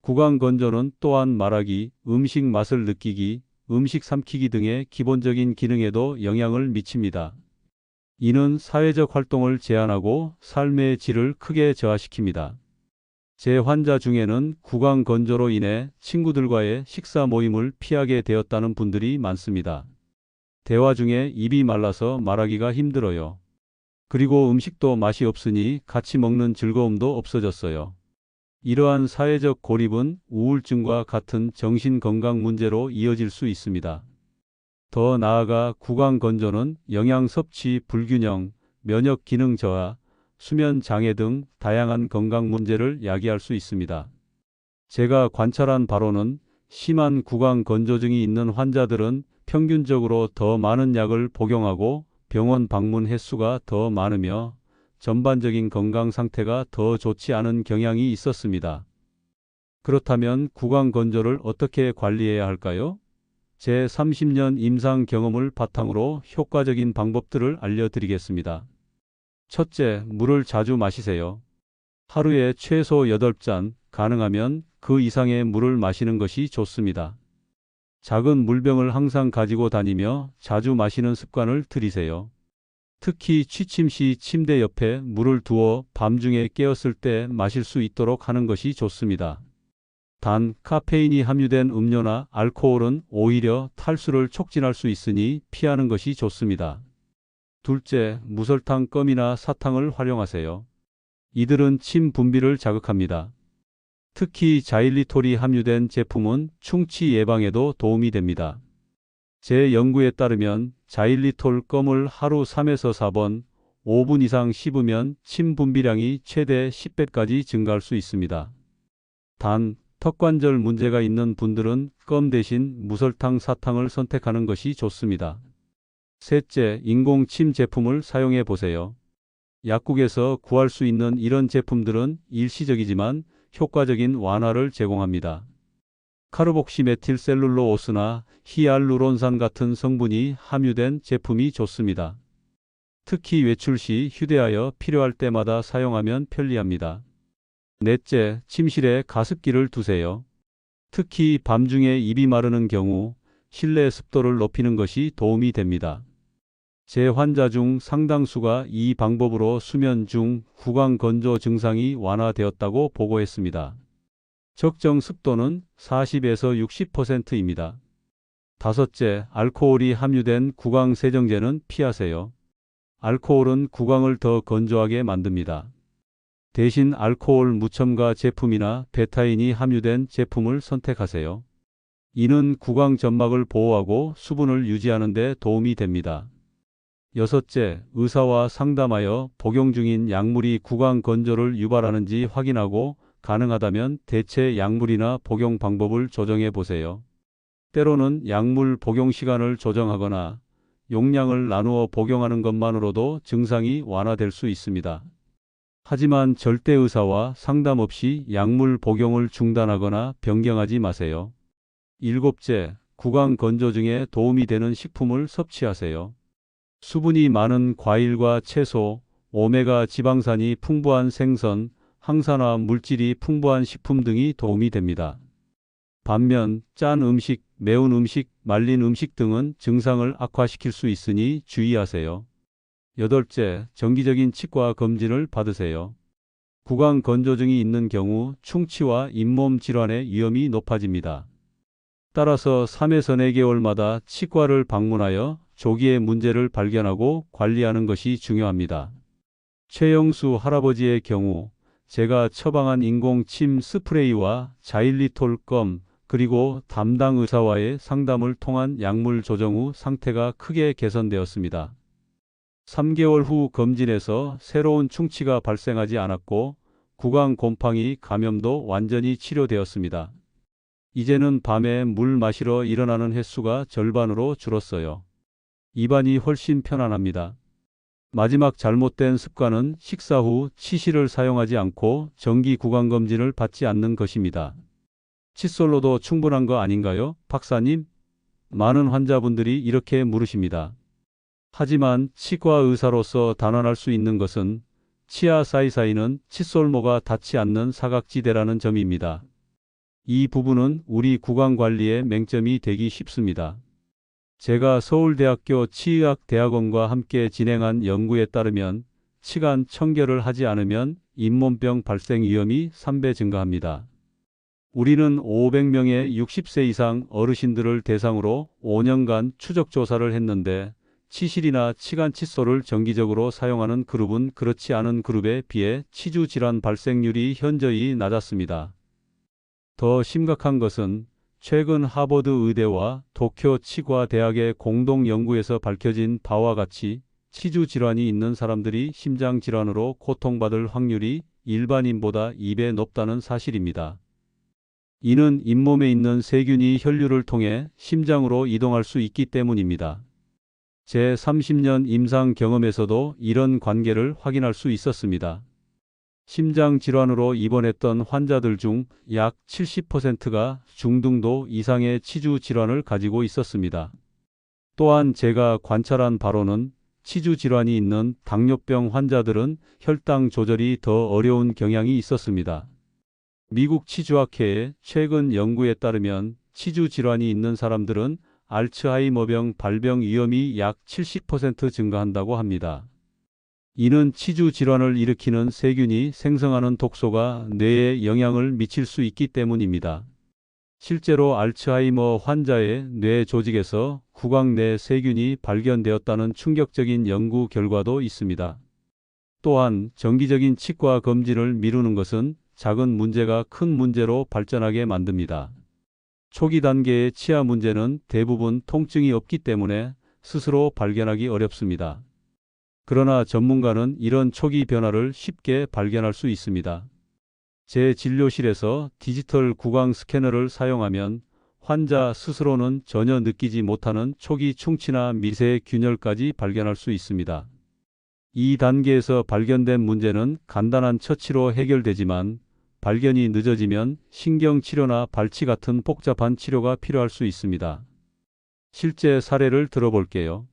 구강 건조는 또한 말하기, 음식 맛을 느끼기, 음식 삼키기 등의 기본적인 기능에도 영향을 미칩니다. 이는 사회적 활동을 제한하고 삶의 질을 크게 저하시킵니다. 제 환자 중에는 구강 건조로 인해 친구들과의 식사 모임을 피하게 되었다는 분들이 많습니다. 대화 중에 입이 말라서 말하기가 힘들어요. 그리고 음식도 맛이 없으니 같이 먹는 즐거움도 없어졌어요. 이러한 사회적 고립은 우울증과 같은 정신건강 문제로 이어질 수 있습니다. 더 나아가 구강 건조는 영양 섭취 불균형, 면역 기능 저하, 수면 장애 등 다양한 건강 문제를 야기할 수 있습니다. 제가 관찰한 바로는 심한 구강 건조증이 있는 환자들은 평균적으로 더 많은 약을 복용하고 병원 방문 횟수가 더 많으며 전반적인 건강 상태가 더 좋지 않은 경향이 있었습니다. 그렇다면 구강 건조를 어떻게 관리해야 할까요? 제 30년 임상 경험을 바탕으로 효과적인 방법들을 알려드리겠습니다. 첫째, 물을 자주 마시세요. 하루에 최소 8잔, 가능하면 그 이상의 물을 마시는 것이 좋습니다. 작은 물병을 항상 가지고 다니며 자주 마시는 습관을 들이세요. 특히 취침 시 침대 옆에 물을 두어 밤중에 깨었을 때 마실 수 있도록 하는 것이 좋습니다. 단, 카페인이 함유된 음료나 알코올은 오히려 탈수를 촉진할 수 있으니 피하는 것이 좋습니다. 둘째, 무설탕 껌이나 사탕을 활용하세요. 이들은 침 분비를 자극합니다. 특히 자일리톨이 함유된 제품은 충치 예방에도 도움이 됩니다. 제 연구에 따르면 자일리톨 껌을 하루 3에서 4번, 5분 이상 씹으면 침 분비량이 최대 10배까지 증가할 수 있습니다. 단, 턱관절 문제가 있는 분들은 껌 대신 무설탕 사탕을 선택하는 것이 좋습니다. 셋째, 인공 침 제품을 사용해 보세요. 약국에서 구할 수 있는 이런 제품들은 일시적이지만 효과적인 완화를 제공합니다. 카르복시메틸셀룰로오스나 히알루론산 같은 성분이 함유된 제품이 좋습니다. 특히 외출 시 휴대하여 필요할 때마다 사용하면 편리합니다. 넷째, 침실에 가습기를 두세요. 특히 밤중에 입이 마르는 경우 실내 습도를 높이는 것이 도움이 됩니다. 제 환자 중 상당수가 이 방법으로 수면 중 구강 건조 증상이 완화되었다고 보고했습니다. 적정 습도는 40에서 60%입니다. 다섯째, 알코올이 함유된 구강 세정제는 피하세요. 알코올은 구강을 더 건조하게 만듭니다. 대신 알코올 무첨가 제품이나 베타인이 함유된 제품을 선택하세요. 이는 구강 점막을 보호하고 수분을 유지하는 데 도움이 됩니다. 여섯째, 의사와 상담하여 복용 중인 약물이 구강 건조를 유발하는지 확인하고 가능하다면 대체 약물이나 복용 방법을 조정해 보세요. 때로는 약물 복용 시간을 조정하거나 용량을 나누어 복용하는 것만으로도 증상이 완화될 수 있습니다. 하지만 절대 의사와 상담 없이 약물 복용을 중단하거나 변경하지 마세요. 일곱째, 구강 건조증에 도움이 되는 식품을 섭취하세요. 수분이 많은 과일과 채소, 오메가 지방산이 풍부한 생선, 항산화 물질이 풍부한 식품 등이 도움이 됩니다. 반면 짠 음식, 매운 음식, 말린 음식 등은 증상을 악화시킬 수 있으니 주의하세요. 여덟째, 정기적인 치과 검진을 받으세요. 구강 건조증이 있는 경우 충치와 잇몸 질환의 위험이 높아집니다. 따라서 3에서 4개월마다 치과를 방문하여 조기에 문제를 발견하고 관리하는 것이 중요합니다. 최영수 할아버지의 경우 제가 처방한 인공침 스프레이와 자일리톨 껌 그리고 담당 의사와의 상담을 통한 약물 조정 후 상태가 크게 개선되었습니다. 3개월 후 검진에서 새로운 충치가 발생하지 않았고 구강 곰팡이 감염도 완전히 치료되었습니다. 이제는 밤에 물 마시러 일어나는 횟수가 절반으로 줄었어요. 입안이 훨씬 편안합니다. 마지막 잘못된 습관은 식사 후 치실을 사용하지 않고 정기 구강검진을 받지 않는 것입니다. 칫솔로도 충분한 거 아닌가요, 박사님? 많은 환자분들이 이렇게 물으십니다. 하지만 치과 의사로서 단언할 수 있는 것은 치아 사이사이는 칫솔모가 닿지 않는 사각지대라는 점입니다. 이 부분은 우리 구강관리의 맹점이 되기 쉽습니다. 제가 서울대학교 치의학대학원과 함께 진행한 연구에 따르면 치간 청결을 하지 않으면 잇몸병 발생 위험이 3배 증가합니다. 우리는 500명의 60세 이상 어르신들을 대상으로 5년간 추적 조사를 했는데 치실이나 치간 칫솔을 정기적으로 사용하는 그룹은 그렇지 않은 그룹에 비해 치주 질환 발생률이 현저히 낮았습니다. 더 심각한 것은 최근 하버드 의대와 도쿄 치과 대학의 공동 연구에서 밝혀진 바와 같이 치주 질환이 있는 사람들이 심장 질환으로 고통받을 확률이 일반인보다 2배 높다는 사실입니다. 이는 잇몸에 있는 세균이 혈류를 통해 심장으로 이동할 수 있기 때문입니다. 제 30년 임상 경험에서도 이런 관계를 확인할 수 있었습니다. 심장 질환으로 입원했던 환자들 중 약 70%가 중등도 이상의 치주 질환을 가지고 있었습니다. 또한 제가 관찰한 바로는 치주 질환이 있는 당뇨병 환자들은 혈당 조절이 더 어려운 경향이 있었습니다. 미국 치주학회의 최근 연구에 따르면 치주 질환이 있는 사람들은 알츠하이머병 발병 위험이 약 70% 증가한다고 합니다. 이는 치주 질환을 일으키는 세균이 생성하는 독소가 뇌에 영향을 미칠 수 있기 때문입니다. 실제로 알츠하이머 환자의 뇌 조직에서 구강 내 세균이 발견되었다는 충격적인 연구 결과도 있습니다. 또한 정기적인 치과 검진을 미루는 것은 작은 문제가 큰 문제로 발전하게 만듭니다. 초기 단계의 치아 문제는 대부분 통증이 없기 때문에 스스로 발견하기 어렵습니다. 그러나 전문가는 이런 초기 변화를 쉽게 발견할 수 있습니다. 제 진료실에서 디지털 구강 스캐너를 사용하면 환자 스스로는 전혀 느끼지 못하는 초기 충치나 미세 균열까지 발견할 수 있습니다. 이 단계에서 발견된 문제는 간단한 처치로 해결되지만 발견이 늦어지면 신경치료나 발치 같은 복잡한 치료가 필요할 수 있습니다. 실제 사례를 들어볼게요.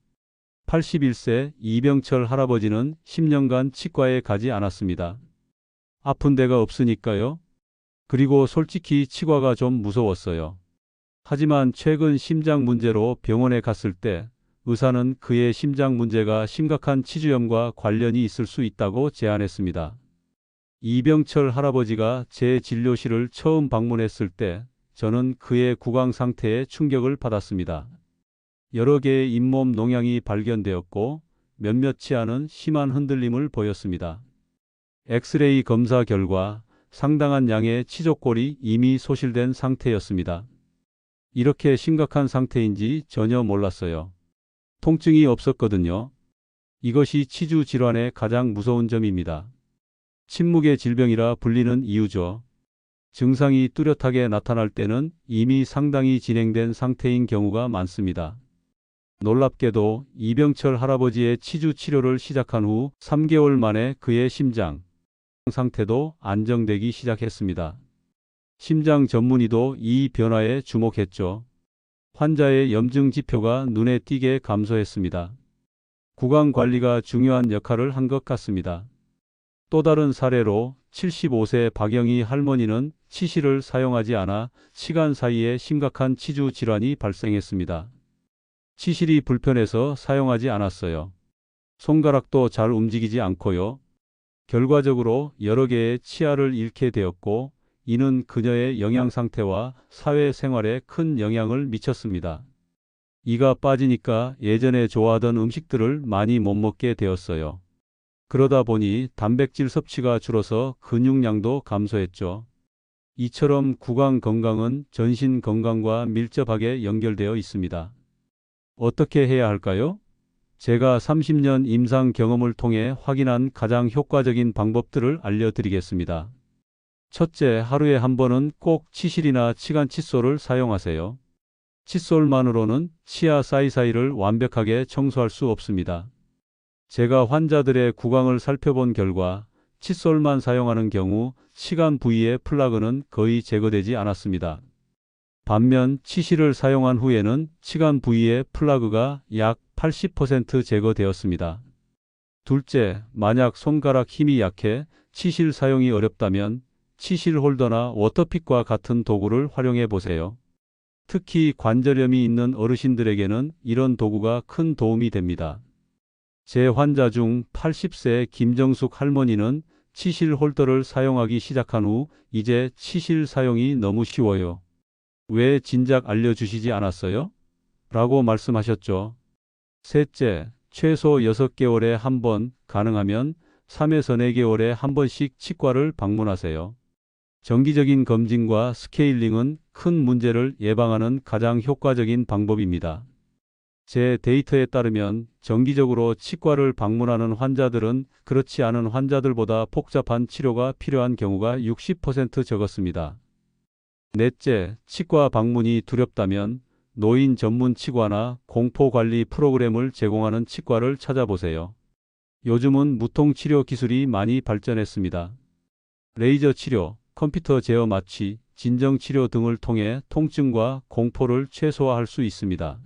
81세 이병철 할아버지는 10년간 치과에 가지 않았습니다. 아픈 데가 없으니까요. 그리고 솔직히 치과가 좀 무서웠어요. 하지만 최근 심장 문제로 병원에 갔을 때 의사는 그의 심장 문제가 심각한 치주염과 관련이 있을 수 있다고 제안했습니다. 이병철 할아버지가 제 진료실을 처음 방문했을 때 저는 그의 구강 상태에 충격을 받았습니다. 여러 개의 잇몸 농양이 발견되었고 몇몇치 않은 심한 흔들림을 보였습니다. 엑스레이 검사 결과 상당한 양의 치조골이 이미 소실된 상태였습니다. 이렇게 심각한 상태인지 전혀 몰랐어요. 통증이 없었거든요. 이것이 치주 질환의 가장 무서운 점입니다. 침묵의 질병이라 불리는 이유죠. 증상이 뚜렷하게 나타날 때는 이미 상당히 진행된 상태인 경우가 많습니다. 놀랍게도 이병철 할아버지의 치주 치료를 시작한 후 3개월 만에 그의 심장 상태도 안정되기 시작했습니다. 심장 전문의도 이 변화에 주목했죠. 환자의 염증 지표가 눈에 띄게 감소했습니다. 구강 관리가 중요한 역할을 한 것 같습니다. 또 다른 사례로 75세 박영희 할머니는 치실을 사용하지 않아 시간 사이에 심각한 치주 질환이 발생했습니다. 치실이 불편해서 사용하지 않았어요. 손가락도 잘 움직이지 않고요. 결과적으로 여러 개의 치아를 잃게 되었고, 이는 그녀의 영양 상태와 사회 생활에 큰 영향을 미쳤습니다. 이가 빠지니까 예전에 좋아하던 음식들을 많이 못 먹게 되었어요. 그러다 보니 단백질 섭취가 줄어서 근육량도 감소했죠. 이처럼 구강 건강은 전신 건강과 밀접하게 연결되어 있습니다. 어떻게 해야 할까요? 제가 30년 임상 경험을 통해 확인한 가장 효과적인 방법들을 알려드리겠습니다. 첫째, 하루에 한 번은 꼭 치실이나 치간 칫솔을 사용하세요. 칫솔만으로는 치아 사이사이를 완벽하게 청소할 수 없습니다. 제가 환자들의 구강을 살펴본 결과 칫솔만 사용하는 경우 치간 부위의 플라그는 거의 제거되지 않았습니다. 반면 치실을 사용한 후에는 치간 부위의 플라그가 약 80% 제거되었습니다. 둘째, 만약 손가락 힘이 약해 치실 사용이 어렵다면 치실 홀더나 워터픽과 같은 도구를 활용해 보세요. 특히 관절염이 있는 어르신들에게는 이런 도구가 큰 도움이 됩니다. 제 환자 중 80세 김정숙 할머니는 치실 홀더를 사용하기 시작한 후 이제 치실 사용이 너무 쉬워요. 왜 진작 알려주시지 않았어요? 라고 말씀하셨죠. 셋째, 최소 6개월에 한 번, 가능하면 3에서 4개월에 한 번씩 치과를 방문하세요. 정기적인 검진과 스케일링은 큰 문제를 예방하는 가장 효과적인 방법입니다. 제 데이터에 따르면 정기적으로 치과를 방문하는 환자들은 그렇지 않은 환자들보다 복잡한 치료가 필요한 경우가 60% 적었습니다. 넷째, 치과 방문이 두렵다면 노인 전문 치과나 공포관리 프로그램을 제공하는 치과를 찾아보세요. 요즘은 무통치료 기술이 많이 발전했습니다. 레이저 치료, 컴퓨터 제어 마취, 진정치료 등을 통해 통증과 공포를 최소화할 수 있습니다.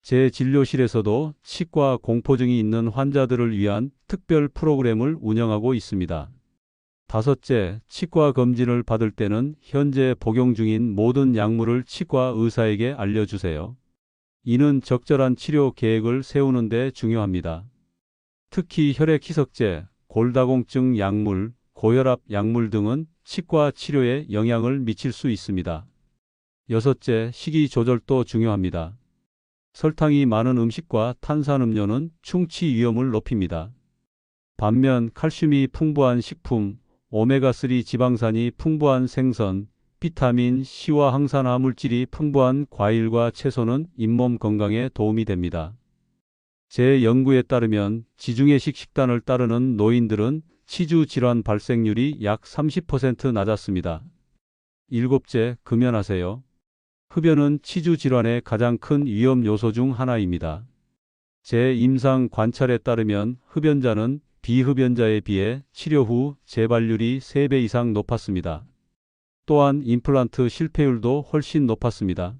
제 진료실에서도 치과 공포증이 있는 환자들을 위한 특별 프로그램을 운영하고 있습니다. 다섯째, 치과 검진을 받을 때는 현재 복용 중인 모든 약물을 치과 의사에게 알려주세요. 이는 적절한 치료 계획을 세우는 데 중요합니다. 특히 혈액희석제, 골다공증 약물, 고혈압 약물 등은 치과 치료에 영향을 미칠 수 있습니다. 여섯째, 식이 조절도 중요합니다. 설탕이 많은 음식과 탄산음료는 충치 위험을 높입니다. 반면 칼슘이 풍부한 식품, 오메가3 지방산이 풍부한 생선, 비타민 C와 항산화 물질이 풍부한 과일과 채소는 잇몸 건강에 도움이 됩니다. 제 연구에 따르면 지중해식 식단을 따르는 노인들은 치주 질환 발생률이 약 30% 낮았습니다. 일곱째, 금연하세요. 흡연은 치주 질환의 가장 큰 위험 요소 중 하나입니다. 제 임상 관찰에 따르면 흡연자는 비흡연자에 비해 치료 후 재발률이 3배 이상 높았습니다. 또한 임플란트 실패율도 훨씬 높았습니다.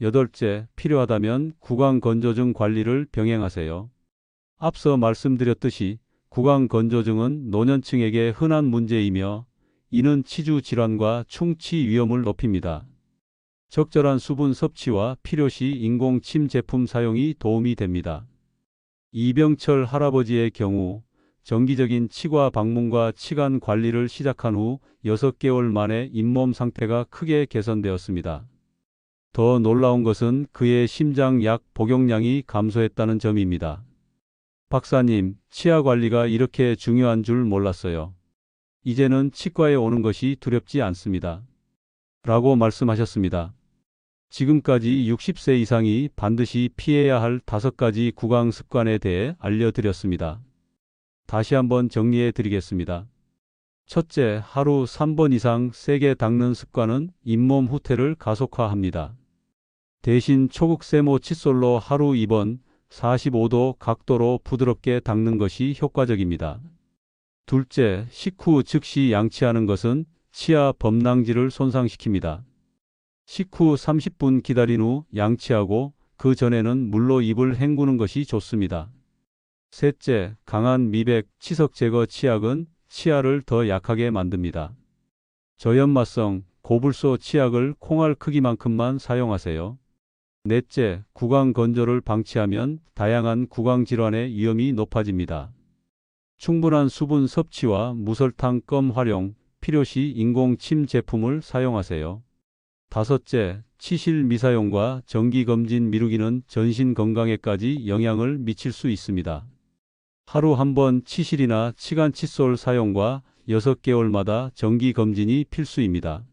여덟째, 필요하다면 구강건조증 관리를 병행하세요. 앞서 말씀드렸듯이 구강건조증은 노년층에게 흔한 문제이며 이는 치주 질환과 충치 위험을 높입니다. 적절한 수분 섭취와 필요시 인공침 제품 사용이 도움이 됩니다. 이병철 할아버지의 경우 정기적인 치과 방문과 치간 관리를 시작한 후 6개월 만에 잇몸 상태가 크게 개선되었습니다. 더 놀라운 것은 그의 심장 약 복용량이 감소했다는 점입니다. 박사님, 치아 관리가 이렇게 중요한 줄 몰랐어요. 이제는 치과에 오는 것이 두렵지 않습니다. 라고 말씀하셨습니다. 지금까지 60세 이상이 반드시 피해야 할 5가지 구강 습관에 대해 알려드렸습니다. 다시 한번 정리해 드리겠습니다. 첫째, 하루 3번 이상 세게 닦는 습관은 잇몸 후퇴를 가속화합니다. 대신 초극 세모 칫솔로 하루 2번 45도 각도로 부드럽게 닦는 것이 효과적입니다. 둘째, 식후 즉시 양치하는 것은 치아 범랑질을 손상시킵니다. 식후 30분 기다린 후 양치하고 그 전에는 물로 입을 헹구는 것이 좋습니다. 셋째, 강한 미백, 치석 제거 치약은 치아를 더 약하게 만듭니다. 저연마성, 고불소 치약을 콩알 크기만큼만 사용하세요. 넷째, 구강 건조를 방치하면 다양한 구강 질환의 위험이 높아집니다. 충분한 수분 섭취와 무설탕 껌 활용, 필요시 인공 침 제품을 사용하세요. 다섯째, 치실 미사용과 정기검진 미루기는 전신 건강에까지 영향을 미칠 수 있습니다. 하루 한 번 치실이나 치간 칫솔 사용과 6개월마다 정기검진이 필수입니다.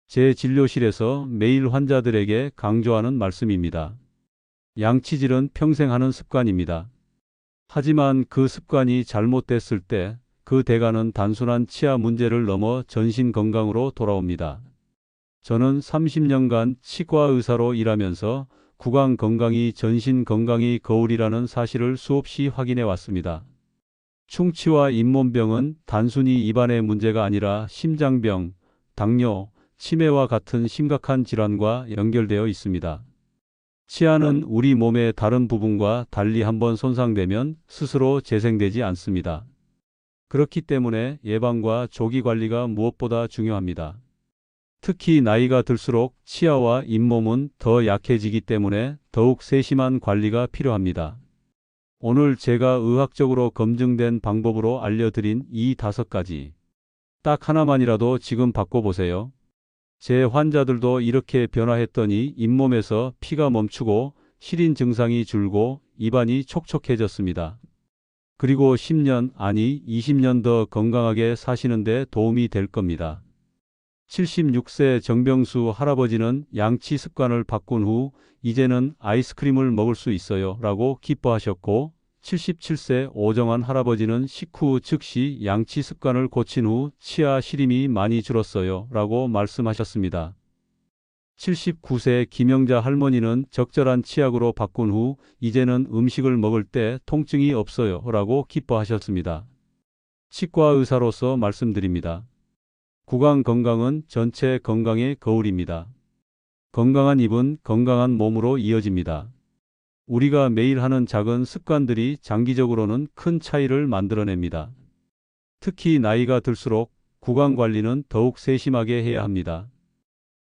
제 진료실에서 매일 환자들에게 강조하는 말씀입니다. 양치질은 평생 하는 습관입니다. 하지만 그 습관이 잘못됐을 때 그 대가는 단순한 치아 문제를 넘어 전신 건강으로 돌아옵니다. 저는 30년간 치과 의사로 일하면서 구강 건강이 전신 건강의 거울이라는 사실을 수없이 확인해 왔습니다. 충치와 잇몸병은 단순히 입안의 문제가 아니라 심장병, 당뇨, 치매와 같은 심각한 질환과 연결되어 있습니다. 치아는 우리 몸의 다른 부분과 달리 한번 손상되면 스스로 재생되지 않습니다. 그렇기 때문에 예방과 조기 관리가 무엇보다 중요합니다. 특히 나이가 들수록 치아와 잇몸은 더 약해지기 때문에 더욱 세심한 관리가 필요합니다. 오늘 제가 의학적으로 검증된 방법으로 알려드린 이 5가지. 딱 하나만이라도 지금 바꿔보세요. 제 환자들도 이렇게 변화했더니 잇몸에서 피가 멈추고 시린 증상이 줄고 입안이 촉촉해졌습니다. 그리고 10년, 아니 20년 더 건강하게 사시는데 도움이 될 겁니다. 76세 정병수 할아버지는 양치 습관을 바꾼 후 이제는 아이스크림을 먹을 수 있어요 라고 기뻐하셨고, 77세 오정환 할아버지는 식후 즉시 양치 습관을 고친 후 치아 시림이 많이 줄었어요 라고 말씀하셨습니다. 79세 김영자 할머니는 적절한 치약으로 바꾼 후 이제는 음식을 먹을 때 통증이 없어요 라고 기뻐하셨습니다. 치과 의사로서 말씀드립니다. 구강 건강은 전체 건강의 거울입니다. 건강한 입은 건강한 몸으로 이어집니다. 우리가 매일 하는 작은 습관들이 장기적으로는 큰 차이를 만들어냅니다. 특히 나이가 들수록 구강 관리는 더욱 세심하게 해야 합니다.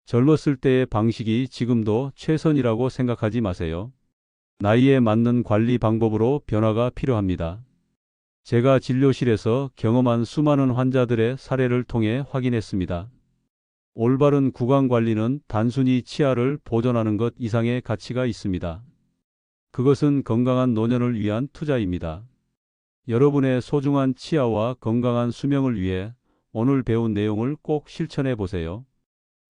젊었을 때의 방식이 지금도 최선이라고 생각하지 마세요. 나이에 맞는 관리 방법으로 변화가 필요합니다. 제가 진료실에서 경험한 수많은 환자들의 사례를 통해 확인했습니다. 올바른 구강 관리는 단순히 치아를 보존하는 것 이상의 가치가 있습니다. 그것은 건강한 노년을 위한 투자입니다. 여러분의 소중한 치아와 건강한 수명을 위해 오늘 배운 내용을 꼭 실천해 보세요.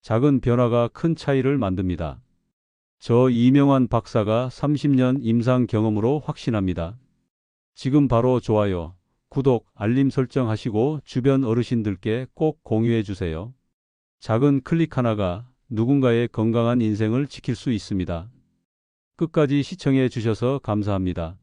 작은 변화가 큰 차이를 만듭니다. 저 이명환 박사가 30년 임상 경험으로 확신합니다. 지금 바로 좋아요, 구독, 알림 설정하시고 주변 어르신들께 꼭 공유해 주세요. 작은 클릭 하나가 누군가의 건강한 인생을 지킬 수 있습니다. 끝까지 시청해 주셔서 감사합니다.